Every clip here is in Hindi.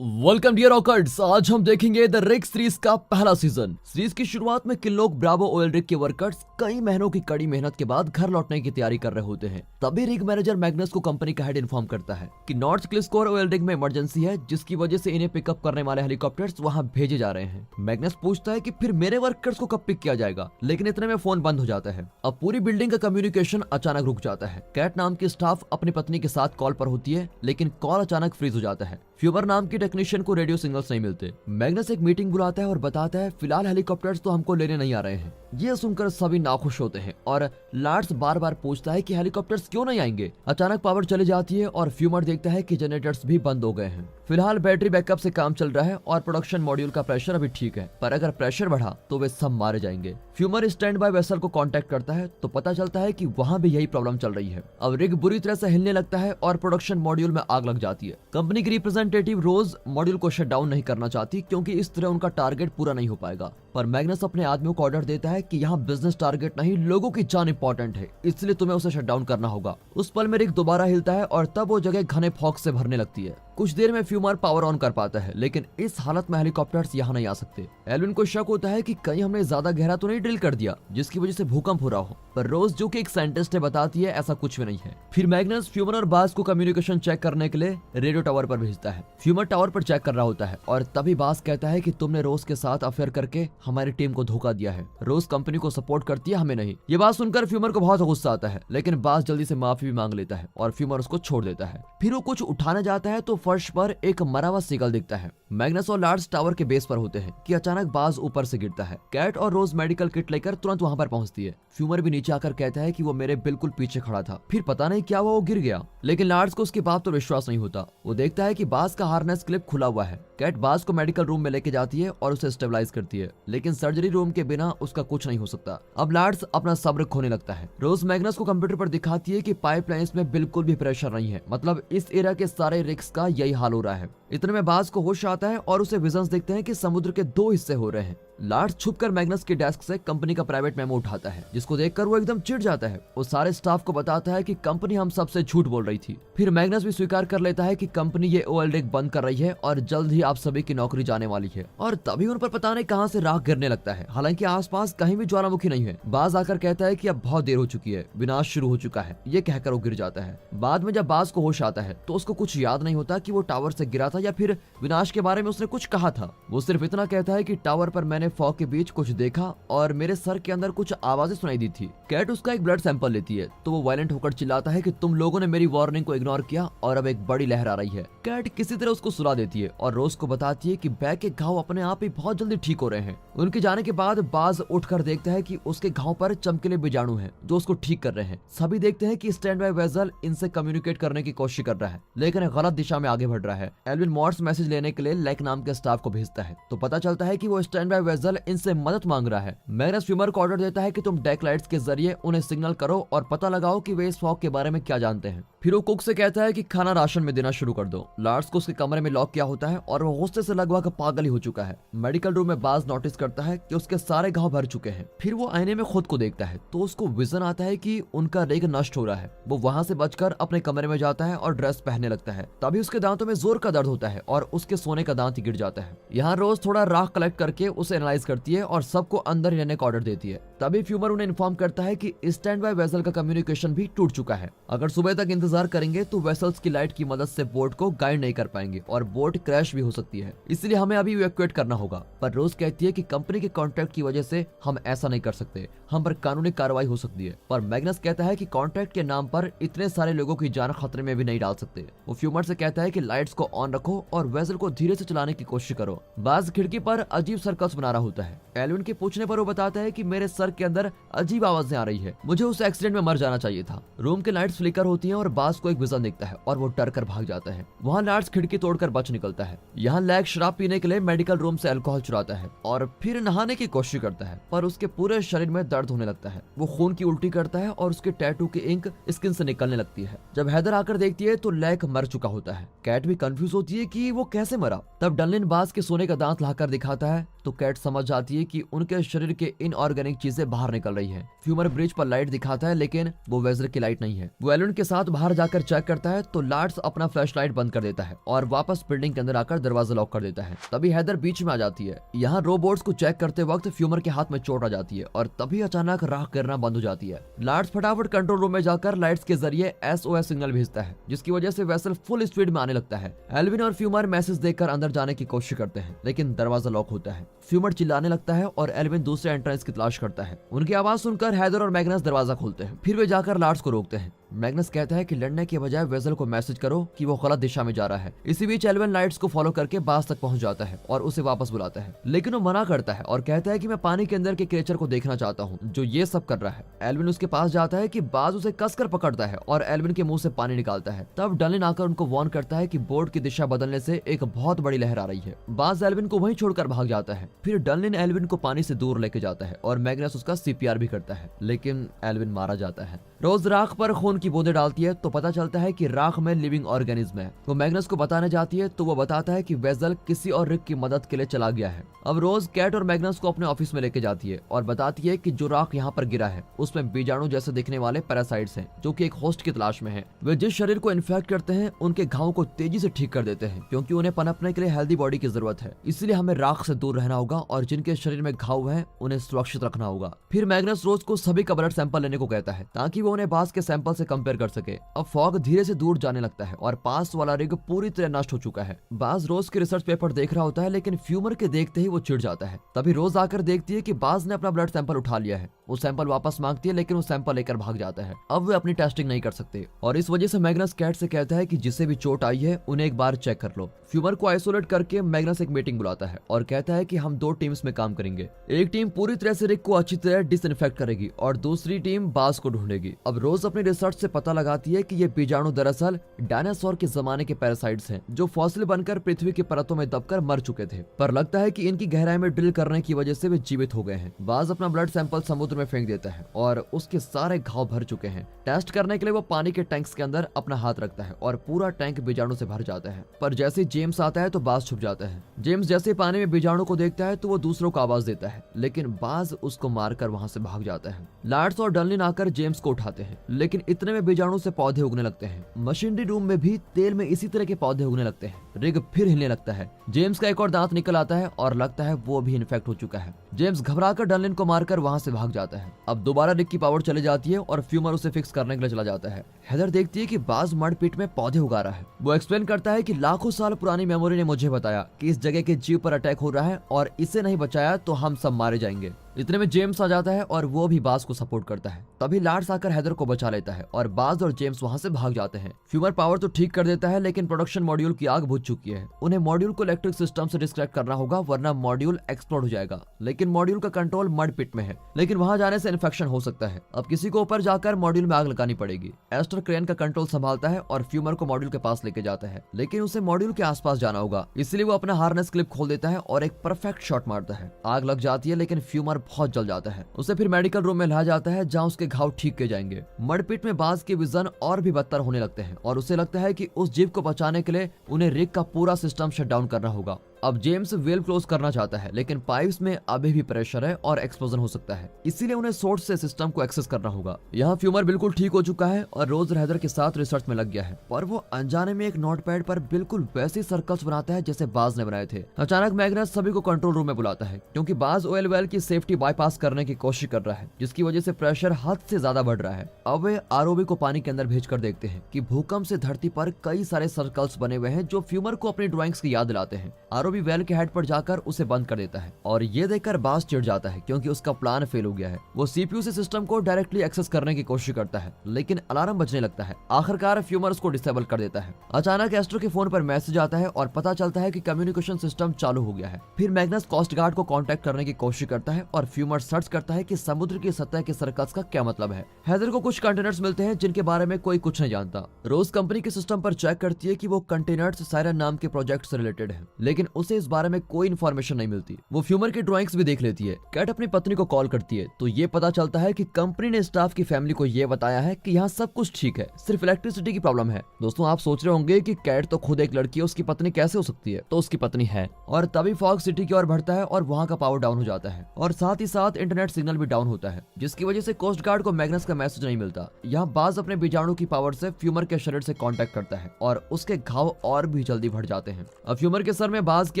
Welcome dear ऑकर्ड्स। आज हम देखेंगे द रिग सीरीज का पहला सीजन। सीरीज की शुरुआत में किन लोग ब्रावो ऑयल रिग के वर्कर्स कई महीनों की कड़ी मेहनत के बाद घर लौटने की तैयारी कर रहे होते हैं। तभी रिग मैनेजर मैग्नस को कंपनी का हेड इन्फॉर्म करता है कि नॉर्थ क्लिस्कोर ऑयल रिग में इमरजेंसी है, जिसकी वजह से इन्हें पिकअप करने वाले हेलीकॉप्टर्स वहां भेजे जा रहे हैं। मैग्नस पूछता है कि फिर मेरे वर्कर्स को कब पिक किया जाएगा, लेकिन इतने में फोन बंद हो जाता है। अब पूरी बिल्डिंग का कम्युनिकेशन अचानक रुक जाता है। कैट नाम की स्टाफ अपनी पत्नी के साथ कॉल पर होती है, लेकिन कॉल अचानक फ्रीज हो जाता है। फ्यूबर नाम की टेक्नीशियन को रेडियो सिग्नल्स नहीं मिलते। मैग्नस एक मीटिंग बुलाता है और बताता है फिलहाल हेलीकॉप्टर्स तो हमको लेने नहीं आ रहे हैं। ये सुनकर सभी नाखुश होते हैं और लार्स बार बार पूछता है कि हेलीकॉप्टर्स क्यों नहीं आएंगे। अचानक पावर चली जाती है और फ्यूमर देखता है कि जनरेटर्स भी बंद हो गए हैं। फिलहाल बैटरी बैकअप से काम चल रहा है और प्रोडक्शन मॉड्यूल का प्रेशर अभी ठीक है, पर अगर प्रेशर बढ़ा तो वे सब मारे जाएंगे। फ्यूमर स्टैंड बाय वेसल को कांटेक्ट करता है तो पता चलता है कि वहां भी यही प्रॉब्लम चल रही है। अब रिग बुरी तरह से हिलने लगता है और प्रोडक्शन मॉड्यूल में आग लग जाती है। कंपनी की रिप्रेजेंटेटिव रोज मॉड्यूल को शट डाउन नहीं करना चाहती, क्योंकि इस तरह उनका टारगेट पूरा नहीं हो पाएगा। पर मैग्नस अपने आदमियों को ऑर्डर देता है कि यहाँ बिजनेस टारगेट नहीं, लोगों की जान इंपॉर्टेंट है, इसलिए तुम्हें उसे शट डाउन करना होगा। उस पल में रिग दोबारा हिलता है और तब वो जगह घने फॉग से भरने लगती है। कुछ देर में फ्यूमर पावर ऑन कर पाता है, लेकिन इस हालत में हेलीकॉप्टर्स यहाँ नहीं आ सकते। एल्विन को शक होता है कि कहीं हमने ज्यादा गहरा तो नहीं ड्रिल कर दिया जिसकी वजह से भूकंप हो रहा हो, पर रोज जो कि एक साइंटिस्ट है बताती है ऐसा कुछ भी नहीं है। फिर मैग्नस फ्यूमर और बास को कम्युनिकेशन चेक करने के लिए रेडियो टावर पर भेजता है। फ्यूमर टावर पर चेक कर रहा होता है और तभी बास कहता है कि तुमने रोज के साथ अफेयर करके हमारी टीम को धोखा दिया है। रोज कंपनी को सपोर्ट करती है, हमें नहीं। ये बात सुनकर फ्यूमर को बहुत गुस्सा आता है, लेकिन बास जल्दी से माफी भी मांग लेता है और फ्यूमर उसको छोड़ देता है। फिर वो कुछ उठाने जाता है तो फर्श पर एक मरा हुआ सीगल दिखता है। मैग्नस और लार्स टावर के बेस पर होते हैं कि अचानक बाज ऊपर से गिरता है। कैट और रोज मेडिकल किट लेकर तुरंत वहां पर पहुंचती है। फ्यूमर भी नीचे आकर कहता है कि वो मेरे बिल्कुल पीछे खड़ा था, फिर पता नहीं क्या हुआ वो गिर गया। लेकिन लार्स को उसकी बात पर विश्वास नहीं होता। वो देखता है कि बाज का हार्नेस क्लिप खुला हुआ है। कैट बाज को मेडिकल रूम में लेके जाती है और उसे स्टेबलाइज करती है, लेकिन सर्जरी रूम के बिना उसका कुछ नहीं हो सकता। अब लार्स अपना सब्र खोने लगता है। रोज मैग्नस को कंप्यूटर पर दिखाती है कि पाइपलाइंस में बिल्कुल भी प्रेशर नहीं है, मतलब इस एरिया के सारे रिग्स का यही हाल हो रहा है। इतने में बाज को होश आता है और उसे विजन्स दिखते हैं कि समुद्र के 2 हिस्से हो रहे हैं। लार्स छुपकर मैग्नस के डेस्क से कंपनी का प्राइवेट मेमो उठाता है, जिसको देखकर वो एकदम चिढ़ जाता है। वो सारे स्टाफ को बताता है कि कंपनी हम सबसे झूठ बोल रही थी। फिर मैग्नस भी स्वीकार कर लेता है कि कंपनी ये ऑयल रिग बंद कर रही है और जल्द ही आप सभी की नौकरी जाने वाली है। और तभी उन पर पता नहीं कहां से राख गिरने लगता है। हालांकि आसपास कहीं भी ज्वालामुखी नहीं है। बाज आकर कहता है कि अब बहुत देर हो चुकी है, विनाश शुरू हो चुका है। ये कहकर वो गिर जाता है। बाद में जब बाज को होश आता है तो उसको कुछ याद नहीं होता कि वो टावर से गिरा था या फिर विनाश के बारे में उसने कुछ कहा था। वो सिर्फ इतना कहता है कि टावर पर मैंने फॉग के बीच कुछ देखा और मेरे सर के अंदर कुछ आवाजें सुनाई दी थी। कैट उसका एक ब्लड सैंपल लेती है तो वो वायलेंट होकर चिल्लाता है कि तुम लोगों ने मेरी वार्निंग को इग्नोर किया और अब एक बड़ी लहर आ रही है। कैट किसी तरह उसको सुला देती है और रोज को बताती है कि बैग के घाव अपने आप ही बहुत जल्दी ठीक हो रहे हैं। उनके जाने के बाद बाज उठकर देखता है कि उसके घाव पर चमकीले बीजाणु हैं जो उसको ठीक कर रहे हैं। सभी देखते हैं कि स्टैंड बाय वेसल इनसे कम्युनिकेट करने की कोशिश कर रहा है, लेकिन गलत दिशा में आगे बढ़ रहा है। एल्विन मॉर्स मैसेज लेने के लिए लेक नाम के स्टाफ को भेजता है तो पता चलता है कि वो स्टैंड बाय वेसल इनसे मदद मांग रहा है। मैग्नस फ्यूमर को ऑर्डर देता है कि तुम डेक लाइट्स के जरिए उन्हें सिग्नल करो और पता लगाओ कि वे इस फॉग के बारे में क्या जानते हैं। फिर वो कुक से कहता है कि खाना राशन में देना शुरू कर दो। लार्स को उसके कमरे में लॉक किया होता है और वो गुस्से से लगभग पागल ही हो चुका है। मेडिकल रूम में बाज नोटिस करता है कि उसके सारे घाव भर चुके हैं। फिर वो आईने में खुद को देखता है तो उसको विजन आता है कि उनका रिग नष्ट हो रहा है। वो वहां से बचकर अपने कमरे में जाता है और ड्रेस पहनने लगता है। तभी उसके दांतों में जोर का दर्द होता है और उसके सोने का दांत ही गिर जाता है। यहाँ रोज थोड़ा राख कलेक्ट करके उसे एनालाइज करती है और सबको अंदर रहने का ऑर्डर देती है। तभी फ्यूमर उन्हें इन्फॉर्म करता है कि स्टैंड बाय वेसल का कम्युनिकेशन भी टूट चुका है। अगर सुबह तक इंतजार करेंगे तो वेसल्स की लाइट की मदद से बोट को गाइड नहीं कर पाएंगे और बोट क्रैश भी हो सकती है, इसलिए हमें अभी इवैक्यूएट करना होगा। पर रोज कहती है कि कंपनी के कॉन्ट्रैक्ट की वजह से हम ऐसा नहीं कर सकते, हम पर कानूनी कार्रवाई हो सकती है। पर मैग्नस कहता है कि कॉन्ट्रैक्ट के नाम पर इतने सारे लोगों की जान खतरे में भी नहीं डाल सकते। वो फ्यूमर से कहता है कि लाइट्स को ऑन रखो और वेसल को धीरे से चलाने की कोशिश करो। बाज खिड़की पर अजीब सर्कल्स बना रहा होता है। एल्विन के पूछने पर वो बताता है कि मेरे सर के अंदर अजीब आवाजें आ रही है, मुझे उस एक्सीडेंट में मर जाना चाहिए था। रूम के लाइट्स फ्लिकर होती हैं और बाज को एक विजन दिखता है और वो डर कर भाग जाता है। वहाँ लार्स खिड़की तोड़कर बच निकलता है। यहाँ लैक शराब पीने के लिए मेडिकल रूम से अल्कोहल चुराता है और फिर नहाने की कोशिश करता है, पर उसके पूरे शरीर में दर्द होने लगता है। वो खून की उल्टी करता है और उसके टैटू की इंक स्किन से निकलने लगती है। जब हैदर आकर देखती है तो लैक मर चुका होता है। कैट भी कंफ्यूज होती है कि वो कैसे मरा। तब डनलिन बाज के सोने का दांत लाकर दिखाता है तो कैट समझ जाती है कि उनके शरीर के इनऑर्गेनिक चीजें से बाहर निकल रही है। फ्यूमर ब्रिज पर लाइट दिखाता है लेकिन वो वेजल की लाइट नहीं है। वो एल्विन के साथ बाहर जाकर चेक करता है तो लार्ड्स अपना फ्लैश लाइट बंद कर देता है और वापस बिल्डिंग के अंदर आकर दरवाजा लॉक कर देता है। तभी हैदर बीच में आ जाती है। यहाँ रोबोट्स को चेक करते वक्त फ्यूमर के हाथ में चोट आ जाती है और तभी अचानक राख गिरना बंद हो जाती है। लार्ड्स फटाफट कंट्रोल रूम में जाकर लाइट्स के जरिए SOS सिग्नल भेजता है, जिसकी वजह से वेसल फुल स्पीड में आने लगता है। एल्विन और फ्यूमर मैसेज देखकर अंदर जाने की कोशिश करते हैं लेकिन दरवाजा लॉक होता है। फ्यूमर चिल्लाने लगता है और एल्विन दूसरे एंट्रेंस की तलाश करता है। उनकी आवाज सुनकर हैदर और मैग्नस दरवाजा खोलते हैं। फिर वे जाकर लार्ड्स को रोकते हैं। मैग्नस कहता है कि लड़ने के बजाय वेजल को मैसेज करो कि वो गलत दिशा में जा रहा है। इसी बीच एल्विन लाइट्स को फॉलो करके बाज तक पहुंच जाता है और उसे वापस बुलाता है, लेकिन वो मना करता है और कहता है कि मैं पानी के अंदर के क्रिएचर को देखना चाहता हूँ जो ये सब कर रहा है। एल्विन उसके पास जाता है कि बाज उसे कसकर पकड़ता है और एल्विन के मुंह से पानी निकालता है। तब डनलिन आकर उनको वार्न करता है कि बोर्ड की दिशा बदलने से एक बहुत बड़ी लहर आ रही है। बाज एल्विन को वहीं छोड़कर भाग जाता है। फिर डनलिन एल्विन को पानी से दूर लेके जाता है और मैग्नस उसका CPR भी करता है, लेकिन एल्विन मारा जाता है। रोज राख पर खून की बूंदें डालती है तो पता चलता है कि राख में लिविंग ऑर्गेनिज्म है। वो मैग्नस को बताने जाती है तो वो बताता है कि वेजल किसी और रिक की मदद के लिए चला गया है। अब रोज कैट और मैग्नस को अपने ऑफिस में लेके जाती है और बताती है कि जो राख यहाँ पर गिरा है उसमें बीजाणु जैसे दिखने वाले पैरासाइट्स हैं जो कि एक होस्ट की तलाश में है। वे जिस शरीर को इन्फेक्ट करते हैं उनके घावों को तेजी से ठीक कर देते हैं क्योंकि उन्हें पनपने के लिए हेल्दी बॉडी की जरूरत है। इसलिए हमें राख से दूर रहना होगा और जिनके शरीर में घाव है उन्हें सुरक्षित रखना होगा। फिर मैग्नस रोज को सभी का ब्लड सैंपल लेने को कहता है ताकि वो उन्हें बाज के सैंपल से कंपेयर कर सके। अब फॉग धीरे से दूर जाने लगता है और पास वाला रिग पूरी तरह नष्ट हो चुका है। बाज रोज के रिसर्च पेपर देख रहा होता है लेकिन फ्यूमर के देखते ही वो चिढ़ जाता है। तभी रोज आकर देखती है कि बाज ने अपना ब्लड सैंपल उठा लिया है। वो सैंपल वापस मांगती है लेकिन वो सैंपल लेकर भाग जाता है। अब वे अपनी टेस्टिंग नहीं कर सकते और इस वजह से मैग्नस कैट से कहता है कि जिसे भी चोट आई है उन्हें एक बार चेक कर लो। फ्यूमर को आइसोलेट करके मैग्नस एक मीटिंग बुलाता है और कहता है कि हम 2 टीम्स में काम करेंगे। एक टीम पूरी तरह से रिक को अच्छी तरह डिसइंफेक्ट करेगी और दूसरी टीम बाज को ढूंढेगी। अब रोज अपनी रिसर्च से पता लगाती है कि ये बीजाणु दरअसल डायनासोर के जमाने के पैरासाइट्स हैं जो फॉसिल बनकर पृथ्वी की परतों में दबकर मर चुके थे, पर लगता है कि इनकी गहराई में ड्रिल करने की वजह से वे जीवित हो गए हैं। बाज अपना ब्लड सैंपल समुद्र में फेंक देता है और उसके सारे घाव भर चुके हैं। टेस्ट करने के लिए वो पानी के टैंक्स के अंदर अपना हाथ रखता है और पूरा टैंक बीजाणु से भर जाता है। पर जैसे जेम्स आता है तो बाज छुप जाता है। जेम्स जैसे पानी में बीजाणु को देखता है तो वो दूसरों को आवाज देता है, लेकिन बाज उसको मारकर वहां से भाग जाता है। लार्ड्स और डनलिन आकर जेम्स को उठाते हैं, लेकिन इतने में बीजाणु से पौधे उगने लगते हैं। मशीनरी रूम में भी तेल में इसी तरह के पौधे उगने लगते हैं। रिग फिर हिलने लगता है। जेम्स का एक और दांत निकल आता है और लगता है वो भी इन्फेक्ट हो चुका है। जेम्स घबराकर डनलिन को मारकर वहां से भाग जाता है। अब दोबारा रिग की पावर चली जाती है और फ्यूमर उसे फिक्स करने के लिए चला जाता है। हेदर देखती है कि बाज मड पिट में पौधे उगा रहा है। वो एक्सप्लेन करता है कि लाखों साल पुरानी मेमोरी ने मुझे बताया कि इस जगह के जीव पर अटैक हो रहा है और इसे नहीं बचाया तो हम सब मारे जाएंगे। इतने में जेम्स आ जाता है और वो भी बाज को सपोर्ट करता है। तभी लार्ड्स आकर हेदर को बचा लेता है और बाज और जेम्स वहां से भाग जाते हैं। फ्यूमर पावर तो ठीक कर देता है लेकिन प्रोडक्शन मॉड्यूल की आग बुझ चुकी है। उन्हें मॉड्यूल को इलेक्ट्रिक सिस्टम से डिस्कनेक्ट करना होगा वरना मॉड्यूल एक्सप्लोड हो जाएगा। लेकिन मॉड्यूल का कंट्रोल मड पिट में है, लेकिन वहां जाने से इन्फेक्शन हो सकता है। अब किसी को ऊपर जाकर मॉड्यूल में आग लगानी पड़ेगी। एस्टर क्रेन का कंट्रोल संभालता है और फ्यूमर को मॉड्यूल के पास लेके जाता है, लेकिन उसे मॉड्यूल के आसपास जाना होगा, इसलिए वो अपना हार्नेस क्लिप खोल देता है और एक परफेक्ट शॉट मारता है। आग लग जाती है लेकिन फ्यूमर बहुत जल जाता है। उसे फिर मेडिकल रूम में लाया जाता है जहां उसके घाव ठीक किए जाएंगे। मडपिट में बाज के विजन और भी बदतर होने लगते हैं और उसे लगता है कि उस जीव को बचाने के लिए उन्हें रिग का पूरा सिस्टम शट डाउन करना होगा। अब जेम्स वेल क्लोज करना चाहता है लेकिन पाइप्स में अभी भी प्रेशर है और एक्सप्लोजन हो सकता है, इसीलिए उन्हें सोर्स से सिस्टम को एक्सेस करना होगा। यहाँ फ्यूमर बिल्कुल ठीक हो चुका है और रोज हैदर के साथ रिसर्च में लग गया है, पर वो अनजाने में एक नोटपैड पर बिल्कुल वैसे सर्कल्स बनाता है जैसे बाज ने बनाए थे। अचानक मैग्नस सभी को कंट्रोल रूम में बुलाता है क्योंकि बाज ऑयल वेल की सेफ्टी बाईपास करने की कोशिश कर रहा है, जिसकी वजह से प्रेशर हद से ज्यादा बढ़ रहा है। अब वे आरओबी को पानी के अंदर भेजकर देखते हैं कि भूकंप से धरती पर कई सारे सर्कल्स बने हुए हैं जो फ्यूमर को अपनी ड्राइंग्स की याद दिलाते हैं। आरओबी वेल के हेड पर जाकर उसे बंद कर देता है और ये देखकर बाज चिढ़ जाता है क्योंकि उसका प्लान फेल हो गया है। वो सीपीयू से सिस्टम को डायरेक्टली एक्सेस करने की कोशिश करता है लेकिन अलार्म बजने लगता है। आखिरकार फ्यूमर उसको डिसेबल कर देता है। अचानक एस्ट्रो के फोन पर मैसेज आता है और पता चलता है कि कम्युनिकेशन सिस्टम चालू हो गया है। फिर मैग्नस कोस्ट गार्ड को कांटेक्ट करने की कोशिश करता है और फ्यूमर सर्च करता है कि समुद्र की सतह के सर्कल्स का क्या मतलब है। हैदर को कुछ कंटेनर्स मिलते हैं जिनके बारे में कोई कुछ नहीं जानता। रोज कंपनी के सिस्टम पर चेक करती है कि वो कंटेनर्स सायरन नाम के प्रोजेक्ट से रिलेटेड है, लेकिन उसे इस बारे में कोई इन्फॉर्मेशन नहीं मिलती। वो फ्यूमर की ड्राइंग्स भी देख लेती है। कैट अपनी पत्नी को कॉल करती है तो ये पता चलता है कि कंपनी ने स्टाफ की फैमिली को ये बताया है कि यहाँ सब कुछ ठीक है, सिर्फ इलेक्ट्रिसिटी की प्रॉब्लम है। दोस्तों आप सोच रहे होंगे कि कैट तो खुद एक लड़की है, उसकी पत्नी कैसे हो सकती है? तो उसकी पत्नी है। और तभी फॉग सिटी की ओर बढ़ता है और वहाँ का पावर डाउन हो जाता है और साथ ही साथ इंटरनेट सिग्नल भी डाउन होता है, जिसकी वजह से कोस्ट गार्ड को मैग्नस का मैसेज नहीं मिलता। यहाँ बाज अपने बीजाणु की पावर से फ्यूमर के शरीर से कांटेक्ट करता है और उसके घाव और भी जल्दी बढ़ जाते हैं। अब फ्यूमर के सर में बाज की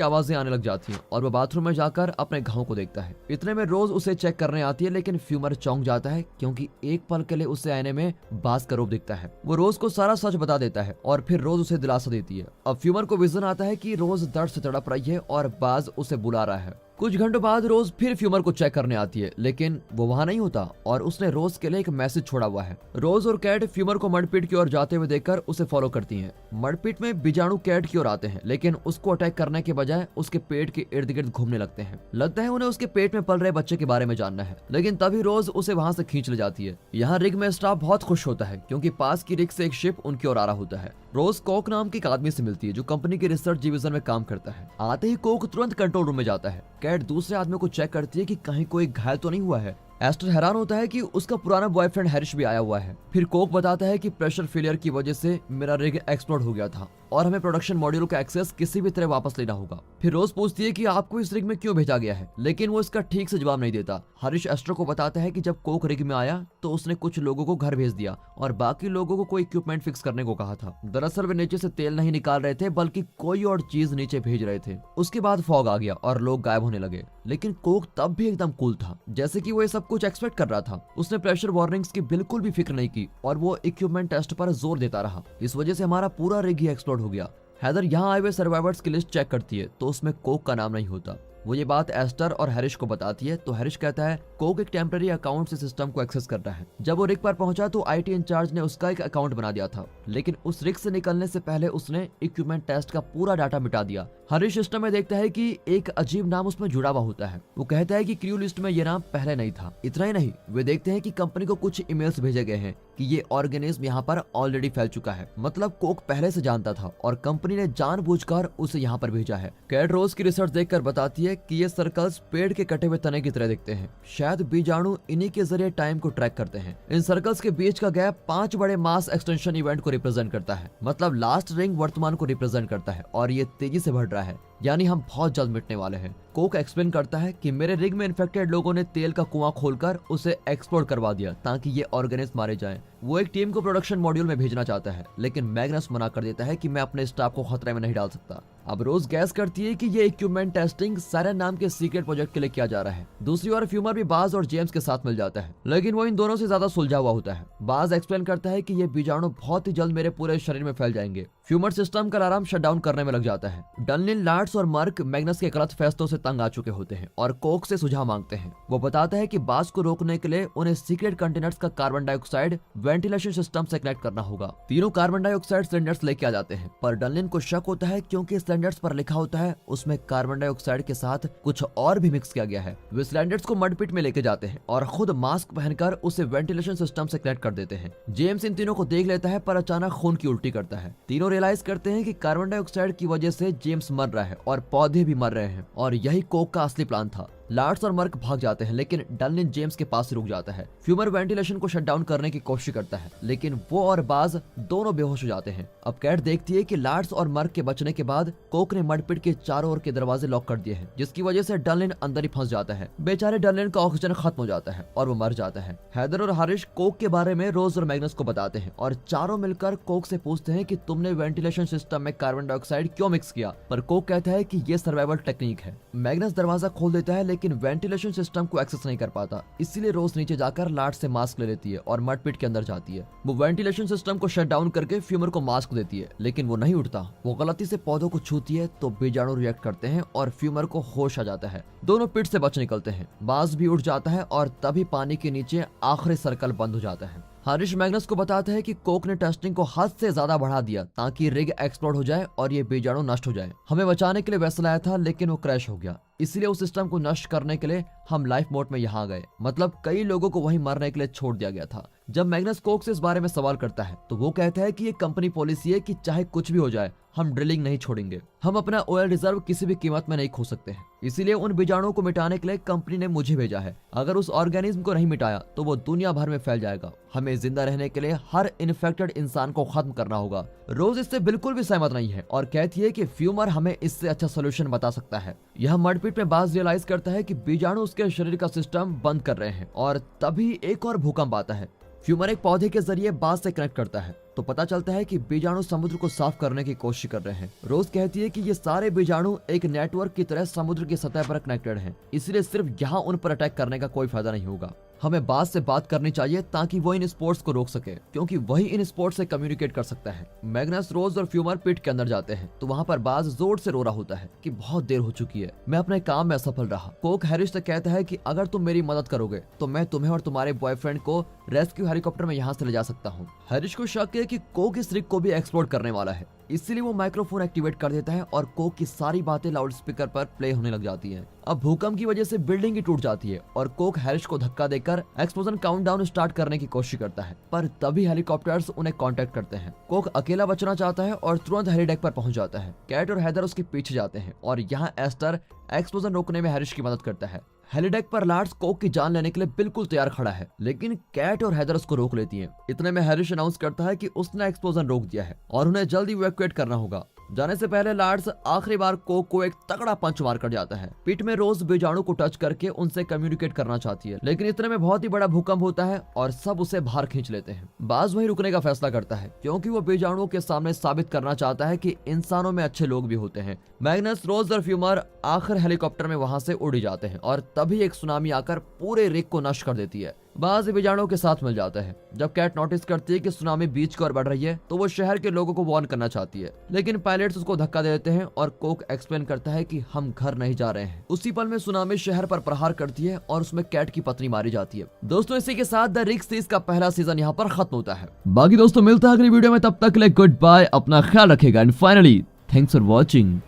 आवाजें आने लग जाती हैं और वो बाथरूम में जाकर अपने घाव को देखता है। इतने में रोज उसे चेक करने आती है, लेकिन फ्यूमर चौंक जाता है क्योंकि एक पल के लिए उसे आईने में बाज का रूप दिखता है। वो रोज को सारा सच बता देता है और फिर रोज उसे दिलासा देती है। अब फ्यूमर को विजन आता है कि रोज दर्द से तड़प रही है और बाज उसे बुला रहा है। कुछ घंटों बाद रोज फिर फ्यूमर को चेक करने आती है, लेकिन वो वहाँ नहीं होता और उसने रोज के लिए एक मैसेज छोड़ा हुआ है। रोज और कैट फ्यूमर को मडपिट की ओर जाते हुए देखकर उसे फॉलो करती हैं। मडपिट में बीजाणु कैट की ओर आते हैं, लेकिन उसको अटैक करने के बजाय उसके पेट के इर्द गिर्द घूमने लगते हैं। लगता है उन्हें उसके पेट में पल रहे बच्चे के बारे में जानना है, लेकिन तभी रोज उसे वहाँ से खींच ले जाती है। यहाँ रिग में स्टाफ बहुत खुश होता है क्योंकि पास की रिग से एक शिप उनकी ओर आ रहा होता है। रोज कोक नाम के एक आदमी से मिलती है जो कंपनी के रिसर्च डिवीजन में काम करता है। आते ही कोक तुरंत कंट्रोल रूम में जाता है। कैट दूसरे आदमी को चेक करती है कि कहीं कोई घायल तो नहीं हुआ है। एस्टर हैरान होता है कि उसका पुराना बॉयफ्रेंड हैरिश भी आया हुआ है। फिर कोक बताता है कि प्रेशर फेलियर की वजह से मेरा रिग एक्सप्लोड हो गया था और हमें प्रोडक्शन मॉड्यूल का एक्सेस किसी भी तरह वापस लेना होगा। फिर रोज पूछती है कि आपको इस रिग में क्यों भेजा गया है, लेकिन वो इसका ठीक से जवाब नहीं देता। हरीश एस्टर को बताता है कि जब कोक रिग में आया तो उसने कुछ लोगों को घर भेज दिया और बाकी लोगों को कोई इक्विपमेंट फिक्स करने को कहा था। दरअसल वे नीचे से तेल नहीं निकाल रहे थे, बल्कि कोई और चीज नीचे भेज रहे थे। उसके बाद फॉग आ गया और लोग गायब होने लगे, लेकिन कोक तब भी एकदम कूल था, जैसे कि वो ये सब कुछ एक्सपेक्ट कर रहा था। उसने प्रेशर वार्निंग्स की बिल्कुल भी फिक्र नहीं की और वो इक्विपमेंट टेस्ट पर जोर देता रहा। इस वजह से हमारा पूरा रिग ही एक्सप्लोड हो गया। हैदर यहाँ आए हुए सर्वाइवर्स की लिस्ट चेक करती है तो उसमें कोक का नाम नहीं होता। वो ये बात एस्टर और हैरिश को बताती है तो हैरिश कहता है कोक एक टेम्पररी अकाउंट से सिस्टम को एक्सेस कर रहा है। जब वो रिग पर पहुंचा तो आईटी इंचार्ज ने उसका एक अकाउंट बना दिया था, लेकिन उस रिग से निकलने से पहले उसने इक्विपमेंट टेस्ट का पूरा डाटा मिटा दिया। हैरिश सिस्टम में देखता है कि एक अजीब नाम उसमें जुड़ा हुआ होता है। वो कहता है कि क्रू लिस्ट में ये नाम पहले नहीं था। इतना ही नहीं, वे देखते हैं कि कंपनी को कुछ ईमेल्स भेजे गए हैं कि ये ऑर्गेनिज्म यहाँ पर ऑलरेडी फैल चुका है। मतलब कोक पहले से जानता था और कंपनी ने जानबूझकर उसे यहाँ पर भेजा है। कैट रोज की रिसर्च देखकर बताती है कि ये सर्कल्स पेड़ के कटे हुए तने की तरह दिखते हैं। शायद बीजाणु इन्हीं के जरिए टाइम को ट्रैक करते हैं। इन सर्कल्स के बीच का गैप 5 बड़े मास एक्सटेंशन इवेंट को रिप्रेजेंट करता है। मतलब लास्ट रिंग वर्तमान को रिप्रेजेंट करता है और ये तेजी से बढ़ रहा है, यानी हम बहुत जल्द मिटने वाले हैं। कोक एक्सप्लेन करता है कि मेरे रिग में इन्फेक्टेड लोगों ने तेल का कुआं खोलकर उसे एक्सप्लोड करवा दिया ताकि ये ऑर्गेनिज्म मारे जाएं। वो एक टीम को प्रोडक्शन मॉड्यूल में भेजना चाहता है, लेकिन मैग्नस मना कर देता है कि मैं अपने स्टाफ को खतरे में नहीं डाल सकता। अब रोज गैस करती है कि ये इक्विपमेंट टेस्टिंग सायरन नाम के सीक्रेट प्रोजेक्ट के लिए किया जा रहा है। दूसरी ओर फ्यूमर भी बाज और जेम्स के साथ मिल जाता है, लेकिन वो इन दोनों से ज्यादा सुलझा हुआ होता है। बाज एक्सप्लेन करता है कि ये बीजाणु बहुत ही जल्द मेरे पूरे शरीर में फैल जाएंगे। फ्यूमर सिस्टम का अलार्म शट डाउन करने में लग जाता है। डनलिन, लार्ड्स और मर्क मैग्नस के गलत फैसलों से तंग आ चुके होते हैं और कोक से सुझाव मांगते हैं। वो बताता है कि बाज को रोकने के लिए उन्हें सीक्रेट कंटेनर्स का कार्बन डाइऑक्साइड वेंटिलेशन सिस्टम से कनेक्ट करना होगा। तीनों कार्बन डाइऑक्साइड सिलेंडर्स लेके आ जाते हैं, पर डनलिन को शक होता है क्योंकि सिलेंडर्स पर लिखा होता है उसमें कार्बन डाइऑक्साइड के साथ कुछ और भी मिक्स किया गया है। वे सिलेंडर्स को मडपिट में लेके जाते हैं और खुद मास्क पहनकर उसे वेंटिलेशन सिस्टम से कनेक्ट कर देते हैं। जेम्स इन तीनों को देख लेता है पर अचानक खून की उल्टी करता है। तीनों रियलाइज करते हैं कि कार्बन डाइऑक्साइड की वजह से जेम्स मर रहा है और पौधे भी मर रहे हैं और यही कोक का असली प्लान था। लार्ड्स और मर्क भाग जाते हैं, लेकिन डनलिन जेम्स के पास रुक जाता है। फ्यूमर वेंटिलेशन को शट डाउन करने की कोशिश करता है, लेकिन वो और बाज दोनों बेहोश हो जाते हैं। अब कैट देखती है कि लार्ड्स और मर्क के बचने के बाद कोक ने मडपिट के चारों ओर के दरवाजे लॉक कर दिए हैं, जिसकी वजह से डनलिन अंदर ही फंस जाता है। बेचारे डनलिन का ऑक्सीजन खत्म हो जाता है और वो मर जाता है। हैदर और हारिश कोक के बारे में रोज और मैग्नस को बताते हैं और चारों मिलकर कोक से पूछते हैं कि तुमने वेंटिलेशन सिस्टम में कार्बन डाइऑक्साइड क्यों मिक्स किया, पर कोक कहता है कि ये सर्वाइवल टेक्निक है। मैग्नस दरवाजा खोल देता है, लेकिन वेंटिलेशन सिस्टम को एक्सेस नहीं कर पाता, इसीलिए रोज नीचे जाकर लार्ड से मास्क ले लेती है और मडपिट के अंदर जाती है। वो वेंटिलेशन सिस्टम को शट डाउन करके फ्यूमर को मास्क देती है, लेकिन वो नहीं उठता। वो गलती से पौधों को छूती है तो बीजाणु रिएक्ट करते हैं और फ्यूमर को होश आ जाता है। दोनों पिट से बच निकलते हैं। बाज भी उठ जाता है और तभी पानी के नीचे आखिरी सर्कल बंद हो जाता है। हारिश मैग्नस को बताता है कि कोक ने टेस्टिंग को हद से ज्यादा बढ़ा दिया ताकि रिग एक्सप्लोड हो जाए और ये बीजाणु नष्ट हो जाए। हमें बचाने के लिए वेसल आया था, लेकिन वो क्रैश हो गया, इसलिए उस सिस्टम को नष्ट करने के लिए हम लाइफ मोड में यहाँ गए। मतलब कई लोगों को वहीं मरने के लिए छोड़ दिया गया था। जब मैग्नस कोक से इस बारे में सवाल करता है तो वो कहता है कि ये कंपनी पॉलिसी है कि चाहे कुछ भी हो जाए हम ड्रिलिंग नहीं छोड़ेंगे। हम अपना ऑयल रिजर्व किसी भी कीमत में नहीं खो सकते हैं, इसीलिए उन बीजाणुओं को मिटाने के लिए कंपनी ने मुझे भेजा है। अगर उस ऑर्गेनिज्म को नहीं मिटाया तो वो दुनिया भर में फैल जाएगा। हमें जिंदा रहने के लिए हर इन्फेक्टेड इंसान को खत्म करना होगा। रोज इससे बिल्कुल भी सहमत नहीं है और कहती है कि फ्यूमर हमें इससे अच्छा सोल्यूशन बता सकता है। यह मरपीट में बाज रियलाइज करता है कि बीजाणु उसके शरीर का सिस्टम बंद कर रहे हैं और तभी एक और भूकंप आता है। फ्यूमर एक पौधे के जरिए बाज से कनेक्ट करता है तो पता चलता है कि बीजाणु समुद्र को साफ करने की कोशिश कर रहे हैं। रोज कहती है कि ये सारे बीजाणु एक नेटवर्क की तरह समुद्र की सतह पर कनेक्टेड हैं, इसलिए सिर्फ यहाँ उन पर अटैक करने का कोई फायदा नहीं होगा। हमें बाज से बात करनी चाहिए ताकि वो इन स्पोर्ट्स को रोक सके, क्योंकि वही इन स्पोर्ट्स से कम्युनिकेट कर सकता है। मैग्नस, रोज और फ्यूमर पिट के अंदर जाते हैं तो वहाँ पर बाज जोर से रो रहा होता है कि बहुत देर हो चुकी है, मैं अपने काम में असफल रहा। कोक हैरिस से कहता है कि अगर तुम मेरी मदद करोगे तो मैं तुम्हें और तुम्हारे बॉयफ्रेंड को रेस्क्यू हेलीकॉप्टर में यहाँ से ले जा सकता हूँ। हैरिस को शक है कि कोक इस रिग को भी एक्सप्लोर करने वाला है, इसलिए वो माइक्रोफोन एक्टिवेट कर देता है और कोक की सारी बातें लाउड स्पीकर पर प्ले होने लग जाती हैं। अब भूकंप की वजह से बिल्डिंग ही टूट जाती है और कोक हैरिस को धक्का देकर एक्सप्लोजन काउंटडाउन स्टार्ट करने की कोशिश करता है, पर तभी हेलीकॉप्टर्स उन्हें कांटेक्ट करते हैं। कोक अकेला बचना चाहता है और तुरंत हेलीडेक पर पहुंच जाता है। कैट और हैदर उसके पीछे जाते हैं और यहाँ एस्टर एक्सप्लोजन रोकने में हैरिस की मदद करता है। हेलीडेक पर लार्स कोक की जान लेने के लिए बिल्कुल तैयार खड़ा है, लेकिन कैट और हैदर उसको रोक लेती हैं। इतने में हैरिस अनाउंस करता है कि उसने एक्सप्लोजन रोक दिया है और उन्हें जल्दी इवैक्यूएट करना होगा। जाने से पहले लार्स आखिरी बार कोक को एक तगड़ा पंच मार कर जाता है। पीठ में रोज बीजाणु को टच करके उनसे कम्युनिकेट करना चाहती है, लेकिन इतने में बहुत ही बड़ा भूकंप होता है और सब उसे बाहर खींच लेते हैं। बाज वहीं रुकने का फैसला करता है क्योंकि वो बीजाणुओं के सामने साबित करना चाहता है कि इंसानों में अच्छे लोग भी होते हैं। मैग्नस, रोज और फ्यूमर आखिर हेलीकॉप्टर में वहां से उड़ जाते हैं और तभी एक सुनामी आकर पूरे रिग को नष्ट कर देती है। बाज बीजाणुओं के साथ मिल जाता है। जब कैट नोटिस करती है कि सुनामी बीच की ओर बढ़ रही है तो वो शहर के लोगों को वार्न करना चाहती है, लेकिन पायलट्स उसको धक्का दे देते हैं और कोक एक्सप्लेन करता है कि हम घर नहीं जा रहे हैं। उसी पल में सुनामी शहर पर प्रहार करती है और उसमें कैट की पत्नी मारी जाती है। दोस्तों, इसी के साथ द रिग सीरीज का पहला सीजन यहाँ पर खत्म होता है। बाकी दोस्तों मिलता है अगली वीडियो में, तब तक के लिए गुड बाय, अपना ख्याल रखेगा and finally thanks for watching.